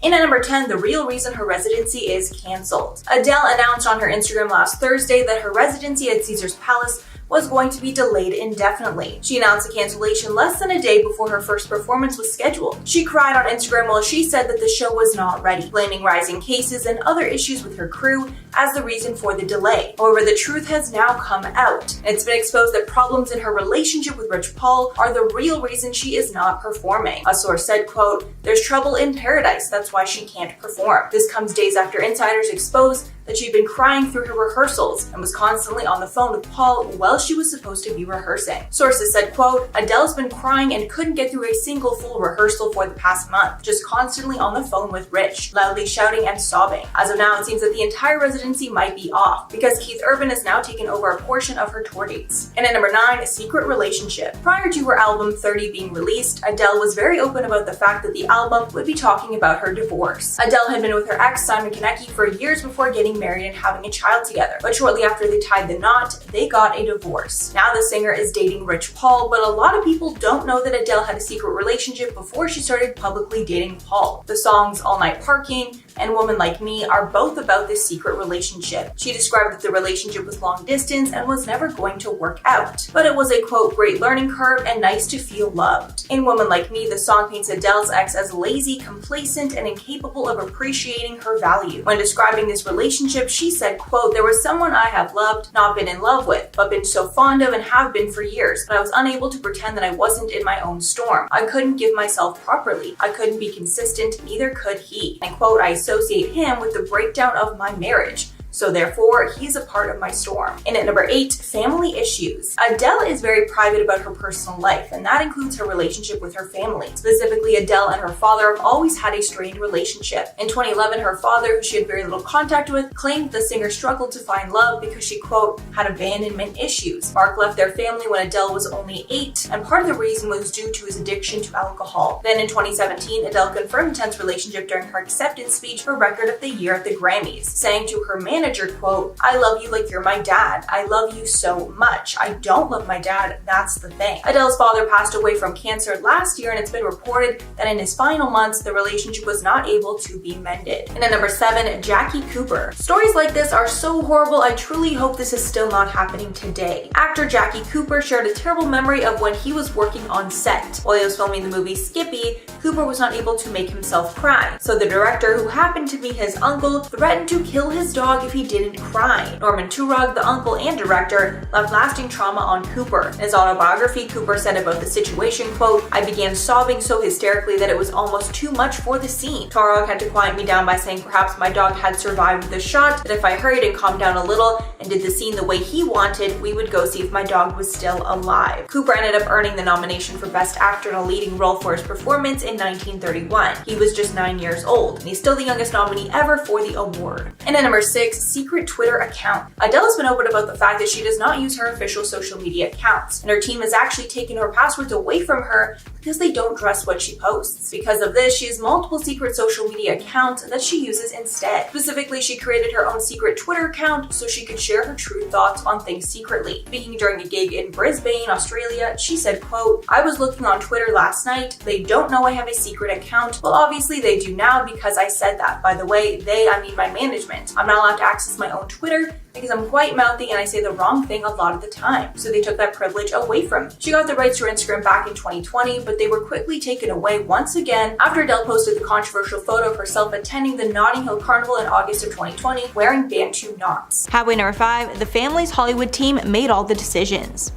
And at number 10, the real reason her residency is cancelled. Adele announced on her Instagram last Thursday that her residency at Caesar's Palace was going to be delayed indefinitely. She announced the cancellation less than a day before her first performance was scheduled. She cried on Instagram while she said that the show was not ready, blaming rising cases and other issues with her crew as the reason for the delay. However, the truth has now come out. It's been exposed that problems in her relationship with Rich Paul are the real reason she is not performing. A source said, quote, "There's trouble in paradise, that's why she can't perform." This comes days after insiders exposed that she'd been crying through her rehearsals and was constantly on the phone with Paul while she was supposed to be rehearsing. Sources said, quote, "Adele's been crying and couldn't get through a single full rehearsal for the past month, just constantly on the phone with Rich, loudly shouting and sobbing." As of now, it seems that the entire residency might be off because Keith Urban has now taken over a portion of her tour dates. And at number 9, a secret relationship. Prior to her album 30 being released, Adele was very open about the fact that the album would be talking about her divorce. Adele had been with her ex, Simon Konecki, for years before getting married and having a child together, but shortly after they tied the knot, they got a divorce. Now the singer is dating Rich Paul, but a lot of people don't know that Adele had a secret relationship before she started publicly dating Paul. The songs All Night Parking and Woman Like Me are both about this secret relationship. She described that the relationship was long distance and was never going to work out, but it was a, quote, "great learning curve and nice to feel loved." In Woman Like Me, the song paints Adele's ex as lazy, complacent, and incapable of appreciating her value. When describing this relationship, she said, quote, "There was someone I have loved, not been in love with, but been so fond of and have been for years, but I was unable to pretend that I wasn't in my own storm. I couldn't give myself properly. I couldn't be consistent, neither could he. And quote, I associate him with the breakdown of my marriage. So therefore, he's a part of my storm." And at number 8, family issues. Adele is very private about her personal life, and that includes her relationship with her family. Specifically, Adele and her father have always had a strained relationship. In 2011, her father, who she had very little contact with, claimed the singer struggled to find love because she, quote, "had abandonment issues." Mark left their family when Adele was only 8, and part of the reason was due to his addiction to alcohol. Then in 2017, Adele confirmed a tense relationship during her acceptance speech for Record of the Year at the Grammys, saying to her manager, quote, "I love you like you're my dad. I love you so much. I don't love my dad, that's the thing." Adele's father passed away from cancer last year, and it's been reported that in his final months, the relationship was not able to be mended. And at number 7, Jackie Cooper. Stories like this are so horrible, I truly hope this is still not happening today. Actor Jackie Cooper shared a terrible memory of when he was working on set. While he was filming the movie Skippy, Cooper was not able to make himself cry. So the director, who happened to be his uncle, threatened to kill his dog if he didn't cry. Norman Turog, the uncle and director, left lasting trauma on Cooper. In his autobiography, Cooper said about the situation, quote, "I began sobbing so hysterically that it was almost too much for the scene. Turog had to quiet me down by saying perhaps my dog had survived the shot, that if I hurried and calmed down a little and did the scene the way he wanted, we would go see if my dog was still alive." Cooper ended up earning the nomination for Best Actor in a Leading Role for his performance in 1931. He was just 9 years old, and he's still the youngest nominee ever for the award. And at number 6, secret Twitter account. Adele has been open about the fact that she does not use her official social media accounts, and her team has actually taken her passwords away from her because they don't trust what she posts. Because of this, she has multiple secret social media accounts that she uses instead. Specifically, she created her own secret Twitter account so she could share her true thoughts on things secretly. Speaking during a gig in Brisbane, Australia, she said, quote, "I was looking on Twitter last night. They don't know I have a secret account. Well, obviously they do now because I said that. By the way, I mean my management. I'm not allowed to access my own Twitter because I'm quite mouthy and I say the wrong thing a lot of the time. So they took that privilege away from me." She got the rights to her Instagram back in 2020, but they were quickly taken away once again after Adele posted the controversial photo of herself attending the Notting Hill Carnival in August of 2020 wearing Bantu knots. Highway number 5, the family's Hollywood team made all the decisions.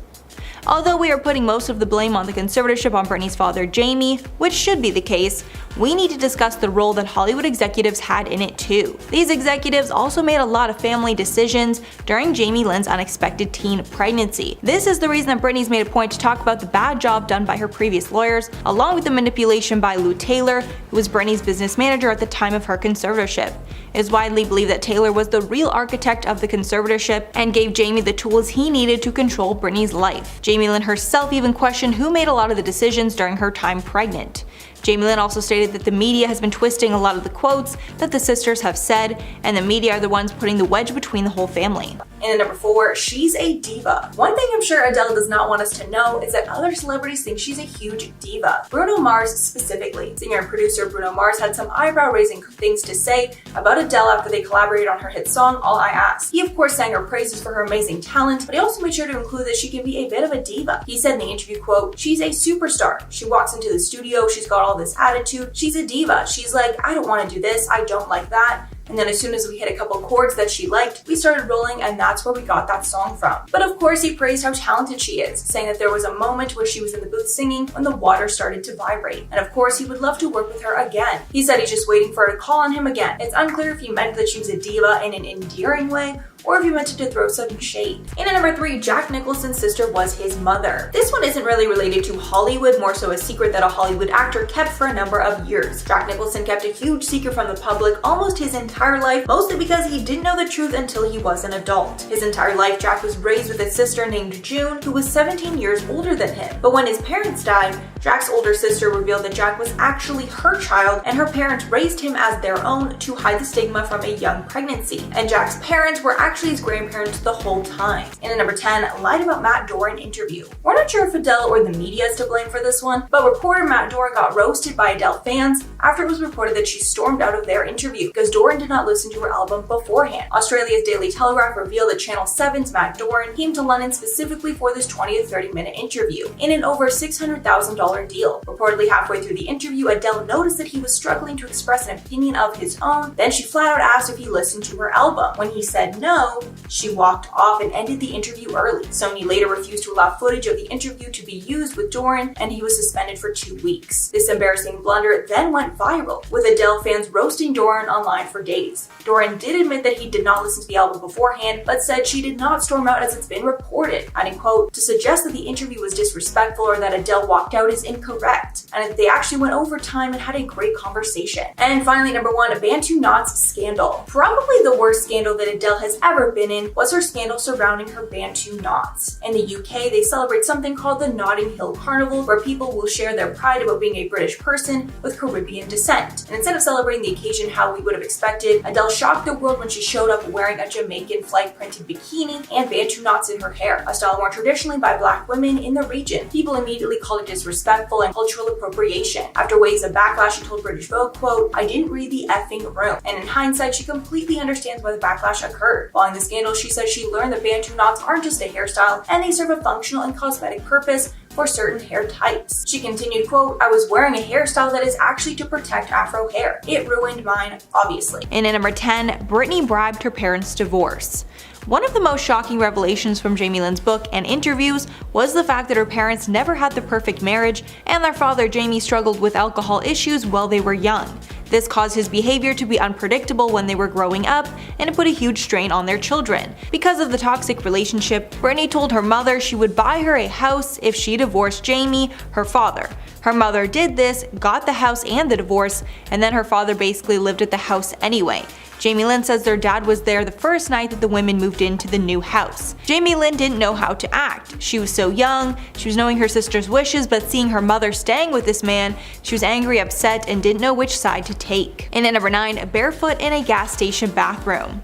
Although we are putting most of the blame on the conservatorship on Britney's father, Jamie, which should be the case, we need to discuss the role that Hollywood executives had in it too. These executives also made a lot of family decisions during Jamie Lynn's unexpected teen pregnancy. This is the reason that Britney's made a point to talk about the bad job done by her previous lawyers, along with the manipulation by Lou Taylor, who was Britney's business manager at the time of her conservatorship. It is widely believed that Taylor was the real architect of the conservatorship and gave Jamie the tools he needed to control Britney's life. Jamie Lynn herself even questioned who made a lot of the decisions during her time pregnant. Jamie Lynn also stated that the media has been twisting a lot of the quotes that the sisters have said, and the media are the ones putting the wedge between the whole family. And at number 4, she's a diva. One thing I'm sure Adele does not want us to know is that other celebrities think she's a huge diva. Bruno Mars specifically. Singer and producer Bruno Mars had some eyebrow-raising things to say about Adele after they collaborated on her hit song, All I Ask. He of course sang her praises for her amazing talent, but he also made sure to include that she can be a bit of a diva. He said in the interview, quote, "She's a superstar. She walks into the studio, she's got all this attitude. She's a diva. She's like, I don't want to do this, I don't like that. And then as soon as we hit a couple chords that she liked, we started rolling, and that's where we got that song from." But of course, he praised how talented she is, saying that there was a moment where she was in the booth singing when the water started to vibrate. And of course, he would love to work with her again. He said he's just waiting for her to call on him again. It's unclear if he meant that she was a diva in an endearing way, or if he meant to throw some shade. And at number 3, Jack Nicholson's sister was his mother. This one isn't really related to Hollywood, more so a secret that a Hollywood actor kept for a number of years. Jack Nicholson kept a huge secret from the public almost his entire life, mostly because he didn't know the truth until he was an adult. His entire life, Jack was raised with a sister named June, who was 17 years older than him. But when his parents died, Jack's older sister revealed that Jack was actually her child, and her parents raised him as their own to hide the stigma from a young pregnancy. And Jack's parents were actually his grandparents the whole time. And at number 10, lied about Matt Doran interview. We're not sure if Adele or the media is to blame for this one, but reporter Matt Doran got roasted by Adele fans after it was reported that she stormed out of their interview because Doran did not listen to her album beforehand. Australia's Daily Telegraph revealed that Channel 7's Matt Doran came to London specifically for this 20 to 30-minute interview in an over $600,000 deal. Reportedly halfway through the interview, Adele noticed that he was struggling to express an opinion of his own. Then she flat out asked if he listened to her album. When he said no, she walked off and ended the interview early. Sony later refused to allow footage of the interview to be used with Doran, and he was suspended for 2 weeks. This embarrassing blunder then went viral, with Adele fans roasting Doran online for days. Doran did admit that he did not listen to the album beforehand, but said she did not storm out as it's been reported, adding, quote, "To suggest that the interview was disrespectful or that Adele walked out is incorrect," and they actually went over time and had a great conversation. And finally, number 1, Bantu Knots scandal. Probably the worst scandal that Adele has ever been in was her scandal surrounding her Bantu knots. In the UK, they celebrate something called the Notting Hill Carnival, where people will share their pride about being a British person with Caribbean descent. And instead of celebrating the occasion how we would have expected, Adele shocked the world when she showed up wearing a Jamaican flag-printed bikini and Bantu knots in her hair, a style worn traditionally by Black women in the region. People immediately called it disrespectful and cultural appropriation. After waves of backlash, she told British Vogue, quote, "I didn't read the effing room." And in hindsight, she completely understands why the backlash occurred. Following the scandal, she says she learned that Bantu knots aren't just a hairstyle, and they serve a functional and cosmetic purpose for certain hair types. She continued, quote, "I was wearing a hairstyle that is actually to protect Afro hair. It ruined mine, obviously." And at number 10, Britney bribed her parents' divorce. One of the most shocking revelations from Jamie Lynn's book and interviews was the fact that her parents never had the perfect marriage, and their father Jamie struggled with alcohol issues while they were young. This caused his behavior to be unpredictable when they were growing up, and it put a huge strain on their children. Because of the toxic relationship, Britney told her mother she would buy her a house if she divorced Jamie, her father. Her mother did this, got the house and the divorce, and then her father basically lived at the house anyway. Jamie Lynn says their dad was there the first night that the women moved into the new house. Jamie Lynn didn't know how to act. She was so young, she was knowing her sister's wishes, but seeing her mother staying with this man, she was angry, upset, and didn't know which side to take. And at number 9, barefoot in a gas station bathroom.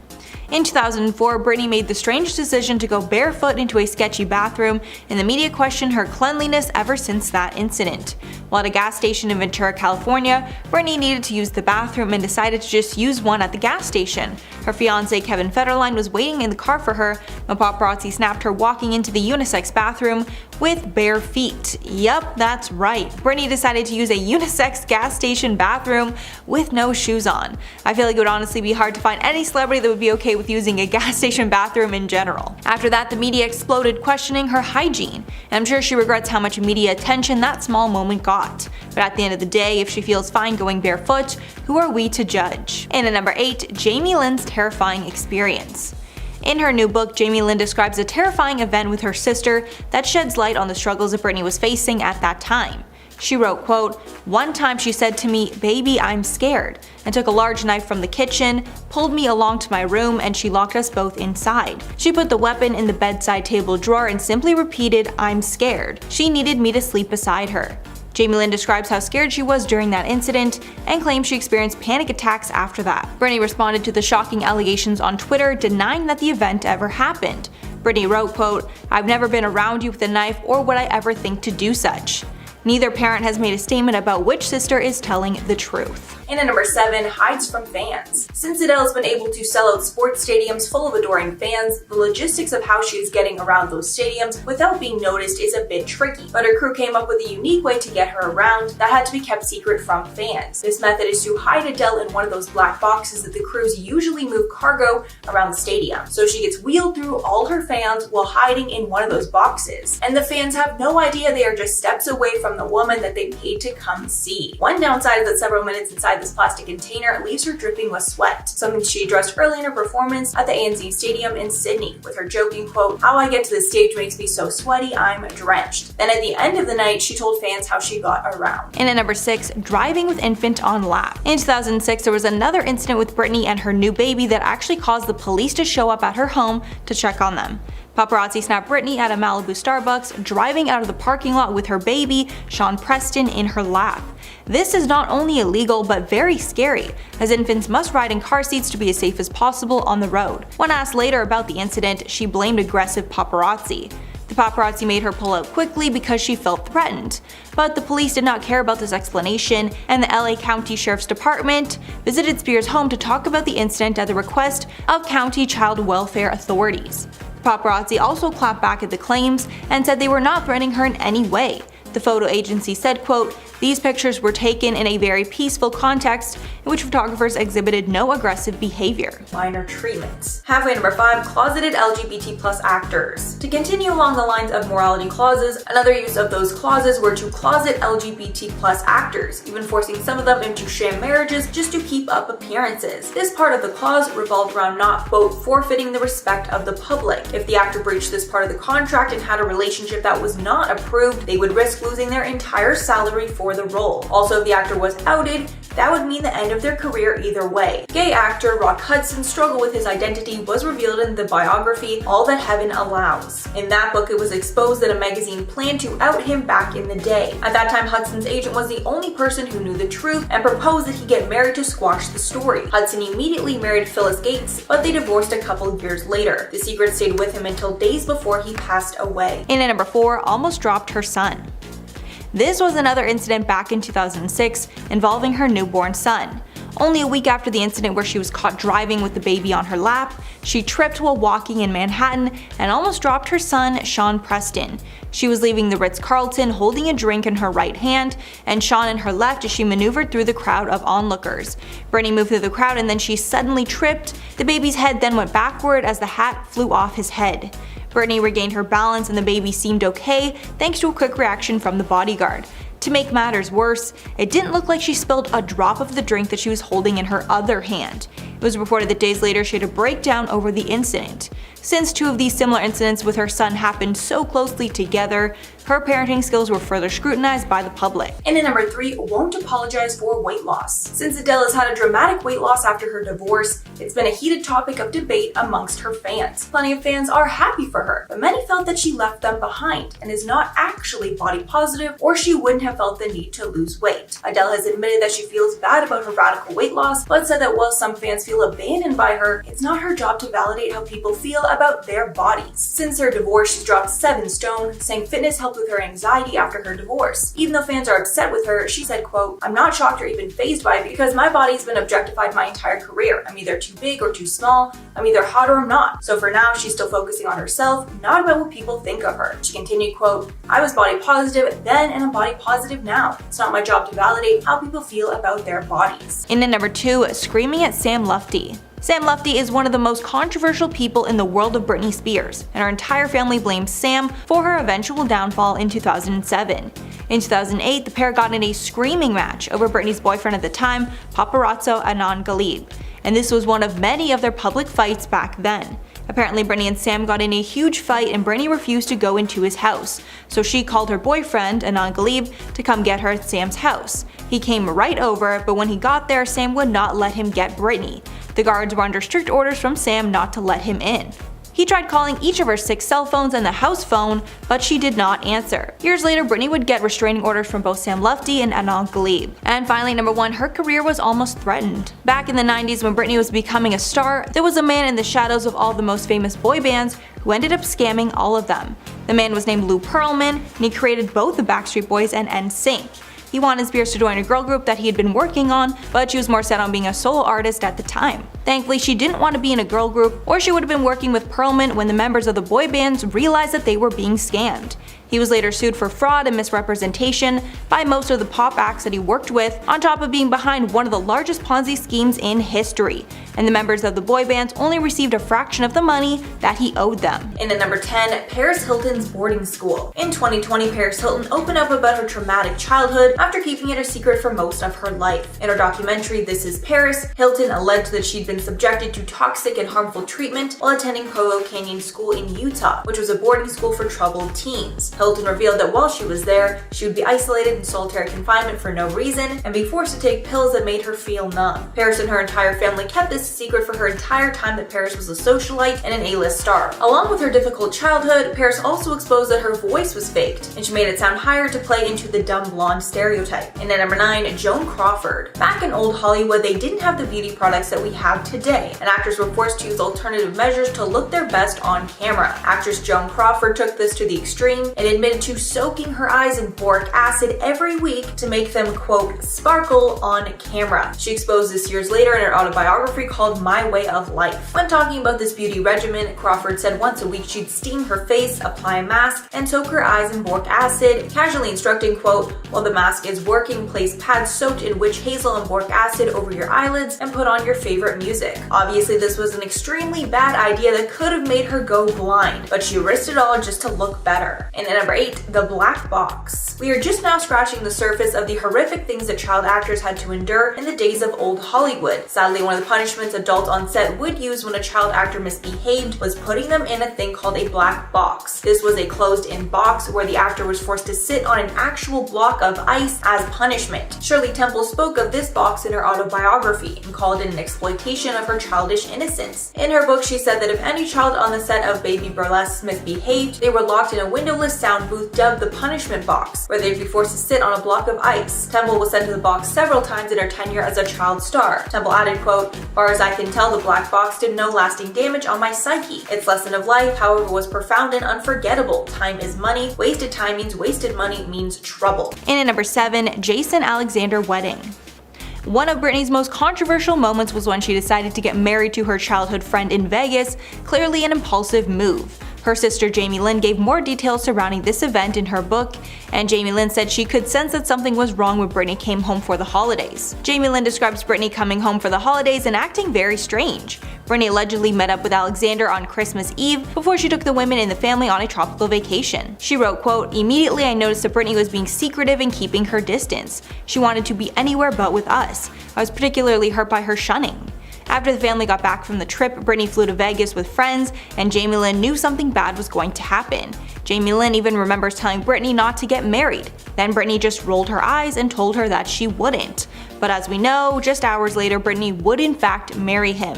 In 2004, Britney made the strange decision to go barefoot into a sketchy bathroom, and the media questioned her cleanliness ever since that incident. While at a gas station in Ventura, California, Britney needed to use the bathroom and decided to just use one at the gas station. Her fiancé Kevin Federline was waiting in the car for her when paparazzi snapped her walking into the unisex bathroom with bare feet. Yup, that's right. Britney decided to use a unisex gas station bathroom with no shoes on. I feel like it would honestly be hard to find any celebrity that would be okay with using a gas station bathroom in general. After that, the media exploded questioning her hygiene, and I'm sure she regrets how much media attention that small moment got. But at the end of the day, if she feels fine going barefoot, who are we to judge? And at number 8, Jamie Lynn's terrifying experience. In her new book, Jamie Lynn describes a terrifying event with her sister that sheds light on the struggles that Britney was facing at that time. She wrote, quote, "One time she said to me, 'Baby, I'm scared,' and took a large knife from the kitchen, pulled me along to my room, and she locked us both inside. She put the weapon in the bedside table drawer and simply repeated, 'I'm scared.' She needed me to sleep beside her." Jamie Lynn describes how scared she was during that incident and claims she experienced panic attacks after that. Britney responded to the shocking allegations on Twitter, denying that the event ever happened. Britney wrote, quote, "I've never been around you with a knife or would I ever think to do such." Neither parent has made a statement about which sister is telling the truth. And at number 7, hides from fans. Since Adele has been able to sell out sports stadiums full of adoring fans, the logistics of how she is getting around those stadiums without being noticed is a bit tricky. But her crew came up with a unique way to get her around that had to be kept secret from fans. This method is to hide Adele in one of those black boxes that the crews usually move cargo around the stadium. So she gets wheeled through all her fans while hiding in one of those boxes. And the fans have no idea they are just steps away from the woman that they paid to come see. One downside is that several minutes inside this plastic container leaves her dripping with sweat, something she addressed early in her performance at the ANZ Stadium in Sydney, with her joking, quote, "How I get to the stage makes me so sweaty, I'm drenched." Then at the end of the night, she told fans how she got around. And at number 6, driving with infant on lap. In 2006, there was another incident with Britney and her new baby that actually caused the police to show up at her home to check on them. Paparazzi snapped Britney at a Malibu Starbucks driving out of the parking lot with her baby, Sean Preston, in her lap. This is not only illegal but very scary, as infants must ride in car seats to be as safe as possible on the road. When asked later about the incident, she blamed aggressive paparazzi. The paparazzi made her pull out quickly because she felt threatened. But the police did not care about this explanation, and the LA County Sheriff's Department visited Spears' home to talk about the incident at the request of county child welfare authorities. The paparazzi also clapped back at the claims and said they were not threatening her in any way. The photo agency said, quote, "These pictures were taken in a very peaceful context in which photographers exhibited no aggressive behavior." Minor treatments. Halfway number 5, closeted LGBT+ actors. To continue along the lines of morality clauses, another use of those clauses were to closet LGBT+ actors, even forcing some of them into sham marriages just to keep up appearances. This part of the clause revolved around not, quote, "forfeiting the respect of the public." If the actor breached this part of the contract and had a relationship that was not approved, they would risk losing their entire salary for the role. Also, if the actor was outed, that would mean the end of their career either way. Gay actor Rock Hudson's struggle with his identity was revealed in the biography All That Heaven Allows. In that book, it was exposed that a magazine planned to out him back in the day. At that time, Hudson's agent was the only person who knew the truth and proposed that he get married to squash the story. Hudson immediately married Phyllis Gates, but they divorced a couple years later. The secret stayed with him until days before he passed away. And at number 4, almost dropped her son. This was another incident back in 2006 involving her newborn son. Only a week after the incident where she was caught driving with the baby on her lap, she tripped while walking in Manhattan and almost dropped her son, Sean Preston. She was leaving the Ritz-Carlton holding a drink in her right hand and Sean in her left as she maneuvered through the crowd of onlookers. Britney moved through the crowd and then she suddenly tripped. The baby's head then went backward as the hat flew off his head. Britney regained her balance and the baby seemed okay thanks to a quick reaction from the bodyguard. To make matters worse, it didn't look like she spilled a drop of the drink that she was holding in her other hand. It was reported that days later she had a breakdown over the incident. Since 2 of these similar incidents with her son happened so closely together, her parenting skills were further scrutinized by the public. And at number 3, won't apologize for weight loss. Since Adele has had a dramatic weight loss after her divorce, it's been a heated topic of debate amongst her fans. Plenty of fans are happy for her, but many felt that she left them behind and is not actually body positive, or she wouldn't have felt the need to lose weight. Adele has admitted that she feels bad about her radical weight loss, but said that while some fans feel abandoned by her, it's not her job to validate how people feel about their bodies. Since her divorce, she's dropped 7 stone, saying fitness helped with her anxiety after her divorce. Even though fans are upset with her, she said, quote, "I'm not shocked or even fazed by it because my body's been objectified my entire career. I'm either too big or too small. I'm either hot or I'm not. So for now, she's still focusing on herself, not about what people think of her." She continued, quote, "I was body positive then and I'm body positive now. It's not my job to validate how people feel about their bodies." In at number 2, screaming at Sam Lufti. Sam Lufti is one of the most controversial people in the world of Britney Spears, and her entire family blames Sam for her eventual downfall in 2007. In 2008, the pair got in a screaming match over Britney's boyfriend at the time, paparazzo Adnan Ghalib, and this was one of many of their public fights back then. Apparently, Britney and Sam got in a huge fight and Britney refused to go into his house, so she called her boyfriend, Adnan Ghalib, to come get her at Sam's house. He came right over, but when he got there, Sam would not let him get Britney. The guards were under strict orders from Sam not to let him in. He tried calling each of her 6 cell phones and the house phone, but she did not answer. Years later, Britney would get restraining orders from both Sam Lufti and Adele. And finally, number 1, her career was almost threatened. Back in the 90s when Britney was becoming a star, there was a man in the shadows of all the most famous boy bands who ended up scamming all of them. The man was named Lou Pearlman, and he created both the Backstreet Boys and NSYNC. He wanted Spears to join a girl group that he had been working on, but she was more set on being a solo artist at the time. Thankfully, she didn't want to be in a girl group, or she would have been working with Pearlman when the members of the boy bands realized that they were being scammed. He was later sued for fraud and misrepresentation by most of the pop acts that he worked with, on top of being behind one of the largest Ponzi schemes in history. And the members of the boy bands only received a fraction of the money that he owed them. And at number 10, Paris Hilton's boarding school. In 2020, Paris Hilton opened up about her traumatic childhood after keeping it a secret for most of her life. In her documentary, This Is Paris, Hilton alleged that she'd been subjected to toxic and harmful treatment while attending Provo Canyon School in Utah, which was a boarding school for troubled teens. Hilton revealed that while she was there, she would be isolated in solitary confinement for no reason and be forced to take pills that made her feel numb. Paris and her entire family kept this a secret for her entire time that Paris was a socialite and an A-list star. Along with her difficult childhood, Paris also exposed that her voice was faked, and she made it sound higher to play into the dumb blonde stereotype. And at number 9, Joan Crawford. Back in old Hollywood, they didn't have the beauty products that we have today, and actors were forced to use alternative measures to look their best on camera. Actress Joan Crawford took this to the extreme and admitted to soaking her eyes in boric acid every week to make them, quote, sparkle on camera. She exposed this years later in her autobiography called My Way of Life. When talking about this beauty regimen, Crawford said once a week she'd steam her face, apply a mask, and soak her eyes in boric acid, casually instructing, quote, while the mask is working, place pads soaked in witch hazel and boric acid over your eyelids and put on your favorite music. Obviously, this was an extremely bad idea that could have made her go blind, but she risked it all just to look better. And at number 8, the black box. We are just now scratching the surface of the horrific things that child actors had to endure in the days of old Hollywood. Sadly, one of the punishments adults on set would use when a child actor misbehaved was putting them in a thing called a black box. This was a closed-in box where the actor was forced to sit on an actual block of ice as punishment. Shirley Temple spoke of this box in her autobiography and called it an exploitation of her childish innocence. In her book, she said that if any child on the set of Baby Burlesque misbehaved, they were locked in a windowless sound booth dubbed the punishment box, where they'd be forced to sit on a block of ice. Temple was sent to the box several times in her tenure as a child star. Temple added, quote, far as I can tell, the black box did no lasting damage on my psyche. Its lesson of life, however, was profound and unforgettable. Time is money. Wasted time means wasted money means trouble. And at number 7, Jason Alexander wedding. One of Britney's most controversial moments was when she decided to get married to her childhood friend in Vegas, clearly an impulsive move. Her sister Jamie Lynn gave more details surrounding this event in her book, and Jamie Lynn said she could sense that something was wrong when Britney came home for the holidays. Jamie Lynn describes Britney coming home for the holidays and acting very strange. Britney allegedly met up with Alexander on Christmas Eve before she took the women in the family on a tropical vacation. She wrote, quote, immediately I noticed that Britney was being secretive and keeping her distance. She wanted to be anywhere but with us. I was particularly hurt by her shunning. After the family got back from the trip, Britney flew to Vegas with friends, and Jamie Lynn knew something bad was going to happen. Jamie Lynn even remembers telling Britney not to get married. Then Britney just rolled her eyes and told her that she wouldn't. But as we know, just hours later, Britney would in fact marry him.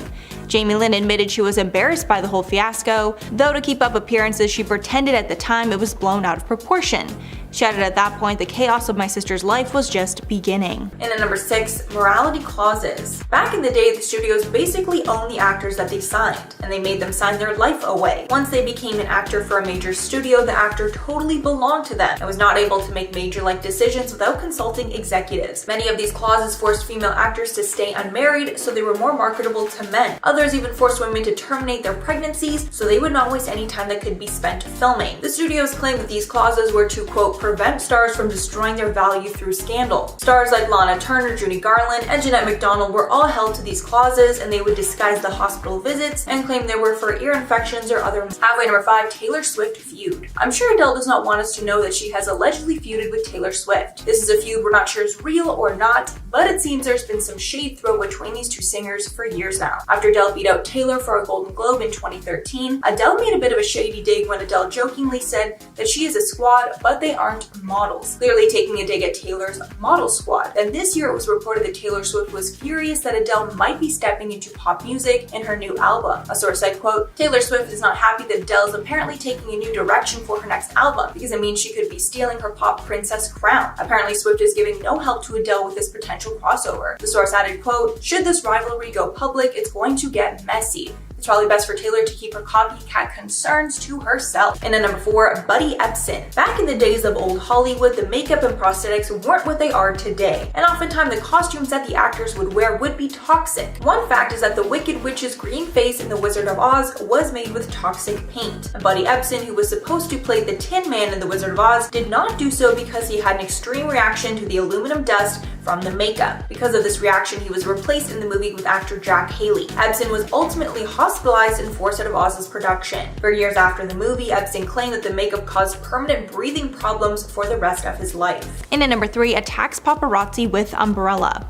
Jamie Lynn admitted she was embarrassed by the whole fiasco, though to keep up appearances she pretended at the time it was blown out of proportion. She added at that point, the chaos of my sister's life was just beginning. And at number 6, morality clauses. Back in the day, the studios basically owned the actors that they signed, and they made them sign their life away. Once they became an actor for a major studio, the actor totally belonged to them and was not able to make major life decisions without consulting executives. Many of these clauses forced female actors to stay unmarried so they were more marketable to men. Others even forced women to terminate their pregnancies so they would not waste any time that could be spent filming. The studios claimed that these clauses were to, quote, prevent stars from destroying their value through scandal. Stars like Lana Turner, Judy Garland, and Jeanette MacDonald were all held to these clauses, and they would disguise the hospital visits and claim they were for ear infections or other. Halfway number 5, Taylor Swift feud. I'm sure Adele does not want us to know that she has allegedly feuded with Taylor Swift. This is a feud we're not sure is real or not, but it seems there's been some shade thrown between these two singers for years now. After Adele beat out Taylor for a Golden Globe in 2013, Adele made a bit of a shady dig when Adele jokingly said that she is a squad, but they aren't aren't models, clearly taking a dig at Taylor's model squad. And this year it was reported that Taylor Swift was furious that Adele might be stepping into pop music in her new album. A source said, quote, "Taylor Swift is not happy that Adele is apparently taking a new direction for her next album because it means she could be stealing her pop princess crown. Apparently Swift is giving no help to Adele with this potential crossover." The source added, quote, "Should this rivalry go public, it's going to get messy. It's probably best for Taylor to keep her copycat concerns to herself." And at number 4, Buddy Epson. Back in the days of old Hollywood, the makeup and prosthetics weren't what they are today, and oftentimes the costumes that the actors would wear would be toxic. One fact is that the Wicked Witch's green face in The Wizard of Oz was made with toxic paint. And Buddy Epson, who was supposed to play the Tin Man in The Wizard of Oz, did not do so because he had an extreme reaction to the aluminum dust from the makeup. Because of this reaction, he was replaced in the movie with actor Jack Haley. Epson was ultimately hospitalized and forced out of Oz's production. For years after the movie, Epson claimed that the makeup caused permanent breathing problems for the rest of his life. And at number 3, attacks paparazzi with umbrella.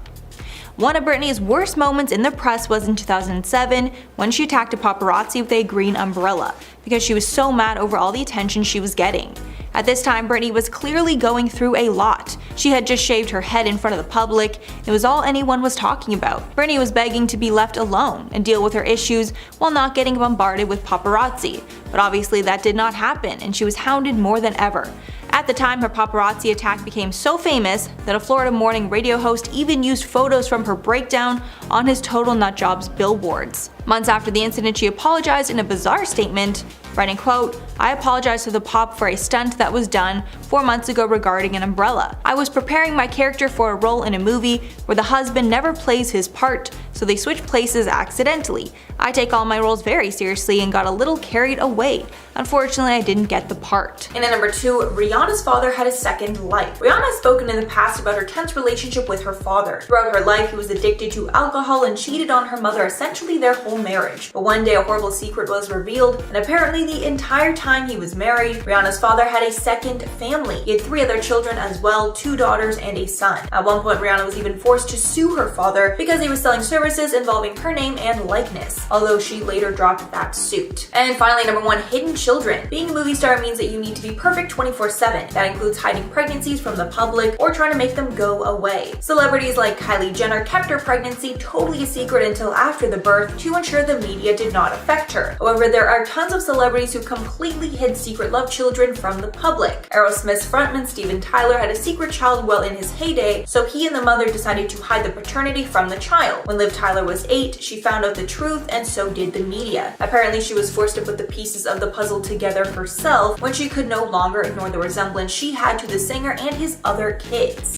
One of Britney's worst moments in the press was in 2007 when she attacked a paparazzi with a green umbrella because she was so mad over all the attention she was getting. At this time, Britney was clearly going through a lot. She had just shaved her head in front of the public. It was all anyone was talking about. Britney was begging to be left alone and deal with her issues while not getting bombarded with paparazzi. But obviously that did not happen, and she was hounded more than ever. At the time, her paparazzi attack became so famous that a Florida morning radio host even used photos from her breakdown on his Total Nutjobs billboards. Months after the incident, she apologized in a bizarre statement, writing, quote, "I apologize to the pop for a stunt that was done 4 months ago regarding an umbrella. I was preparing my character for a role in a movie where the husband never plays his part, so they switched places accidentally. I take all my roles very seriously and got a little carried away. Unfortunately, I didn't get the part." And at number 2, Rihanna's father had a second life. Rihanna has spoken in the past about her tense relationship with her father. Throughout her life, he was addicted to alcohol and cheated on her mother essentially their whole marriage. But one day a horrible secret was revealed, and apparently the entire time he was married, Rihanna's father had a second family. He had 3 other children as well, 2 daughters and a son. At one point, Rihanna was even forced to sue her father because he was selling services involving her name and likeness, although she later dropped that suit. And finally, number 1, hidden children. Being a movie star means that you need to be perfect 24/7. That includes hiding pregnancies from the public or trying to make them go away. Celebrities like Kylie Jenner kept her pregnancy totally a secret until after the birth to ensure the media did not affect her. However, there are tons of celebrities who completely hid secret love children from the public. Aerosmith's frontman Steven Tyler had a secret child well in his heyday, so he and the mother decided to hide the paternity from the child. When Liv Tyler was 8, she found out the truth, and so did the media. Apparently, she was forced to put the pieces of the puzzle together herself when she could no longer ignore the resemblance she had to the singer and his other kids.